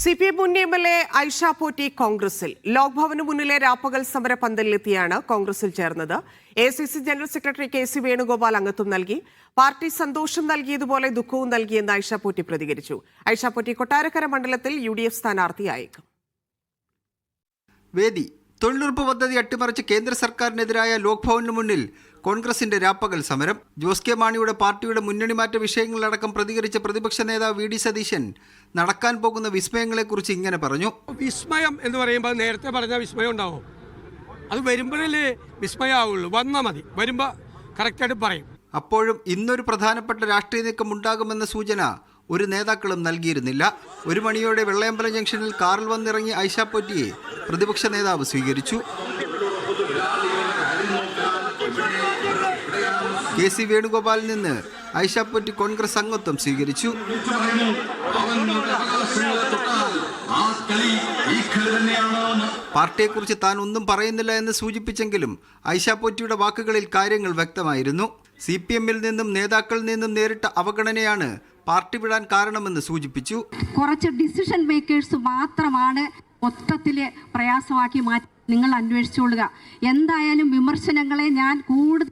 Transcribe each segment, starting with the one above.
CPM മുൻ MLA Aisha Potti കോൺഗ്രസിൽ ലോക് ഭവന് മുന്നിലെ രാപ്പകൽ സമര പന്തലിലെത്തിയാണ് കോൺഗ്രസിൽ ചേർന്നത്. ACC general secretary KC Venugopal അംഗത്വം നൽകി. പാർട്ടി സന്തോഷം നൽകിയതുപോലെ ദുഃഖവും നൽകിയെന്ന് ഐഷ പോറ്റി പ്രതികരിച്ചു. ഐഷ പോറ്റി കൊട്ടാരക്കര മണ്ഡലത്തിൽ UDF സ്ഥാനാർത്ഥിയായേക്കും. വേദി തൊഴിലുറപ്പ് പദ്ധതി അട്ടിമറിച്ച് കേന്ദ്ര സർക്കാരിനെതിരായ ലോക് ഭവന് മുന്നിൽ കോൺഗ്രസിന്റെ രാപ്പകൽ സമരം. ജോസ് കെ മാണിയുടെ പാർട്ടിയുടെ മുന്നണി മാറ്റ വിഷയങ്ങളടക്കം പ്രതികരിച്ച പ്രതിപക്ഷ നേതാവ് VD സതീശൻ നടക്കാൻ പോകുന്ന വിസ്മയങ്ങളെക്കുറിച്ച് ഇങ്ങനെ പറഞ്ഞു. വിസ്മയം എന്ന് പറയുമ്പോൾ നേരത്തെ പറഞ്ഞ വിസ്മയം ഉണ്ടാവും, അത് വരുമ്പോഴല്ലേ വിസ്മയമാവുള്ളൂ. വന്നാൽ മതി, വരുമ്പോൾ കറക്റ്റായിട്ട് പറയും. അപ്പോഴും ഇന്നൊരു പ്രധാനപ്പെട്ട രാഷ്ട്രീയ നീക്കം ഉണ്ടാകുമെന്ന സൂചന ഒരു നേതാക്കളും നൽകിയിരുന്നില്ല. 1 മണിയോടെ വെള്ളയമ്പലം ജംഗ്ഷനിൽ കാറിൽ വന്നിറങ്ങി ഐഷ പോറ്റിയെ പ്രതിപക്ഷ നേതാവ് സ്വീകരിച്ചു. KC വേണുഗോപാലിൽ നിന്ന് ഐഷ പോറ്റി കോൺഗ്രസ് അംഗത്വം സ്വീകരിച്ചു. പാർട്ടിയെക്കുറിച്ച് താൻ ഒന്നും പറയുന്നില്ല എന്ന് സൂചിപ്പിച്ചെങ്കിലും ഐഷ പോറ്റിയുടെ വാക്കുകളിൽ കാര്യങ്ങൾ വ്യക്തമായിരുന്നു. CPM-ൽ നിന്നും നേതാക്കളിൽ നിന്നും നേരിട്ട അവഗണനയാണ് പാർട്ടി വിടാൻ കാരണമെന്ന് സൂചിപ്പിച്ചു. കുറച്ച് ഡിസിഷൻ മേക്കേഴ്സ് മാത്രമാണ് മൊത്തത്തില് പ്രയാസമാക്കി മാറ്റി. നിങ്ങൾ അന്വേഷിച്ചുകൊള്ളുക. എന്തായാലും വിമർശനങ്ങളെ ഞാൻ കൂടുതൽ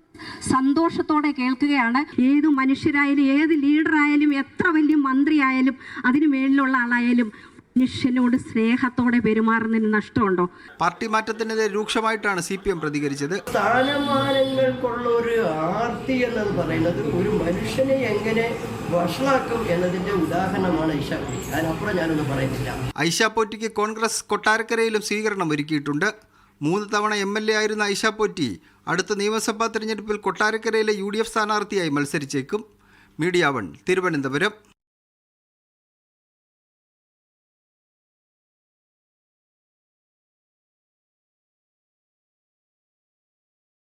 സന്തോഷത്തോടെ കേൾക്കുകയാണ്. ഏത് മനുഷ്യരായാലും ഏത് ലീഡറായാലും എത്ര വലിയ മന്ത്രിയായാലും അതിനു മേളിലുള്ള ആളായാലും മനുഷ്യനോട് സ്നേഹത്തോടെ പെരുമാറുന്നതിന് നഷ്ടമുണ്ടോ? പാർട്ടി മാറ്റത്തിനെതിരെ രൂക്ഷമായിട്ടാണ് CPM പ്രതികരിച്ചത്. സ്ഥാനമാനങ്ങൾക്കുള്ള ഒരു ആർത്തി എന്നത് പറയുന്നത് ഒരു മനുഷ്യനെ എങ്ങനെ വഷളാക്കും എന്നതിന്റെ ഉദാഹരണമാണ് ഐഷ പോറ്റി. അതിനപ്പുറം ഞാനൊന്നും പറയുന്നില്ല. ഐഷ പോറ്റിക്ക് കോൺഗ്രസ് കൊട്ടാരക്കരയിലും സ്വീകരണം ഒരുക്കിയിട്ടുണ്ട്. 3 തവണ MLA ആയിരുന്ന ഐഷ പോറ്റി അടുത്ത നിയമസഭാ തെരഞ്ഞെടുപ്പിൽ കൊട്ടാരക്കരയിലെ UDF സ്ഥാനാർത്ഥിയായി മത്സരിച്ചേക്കും. മീഡിയ 1 തിരുവനന്തപുരം.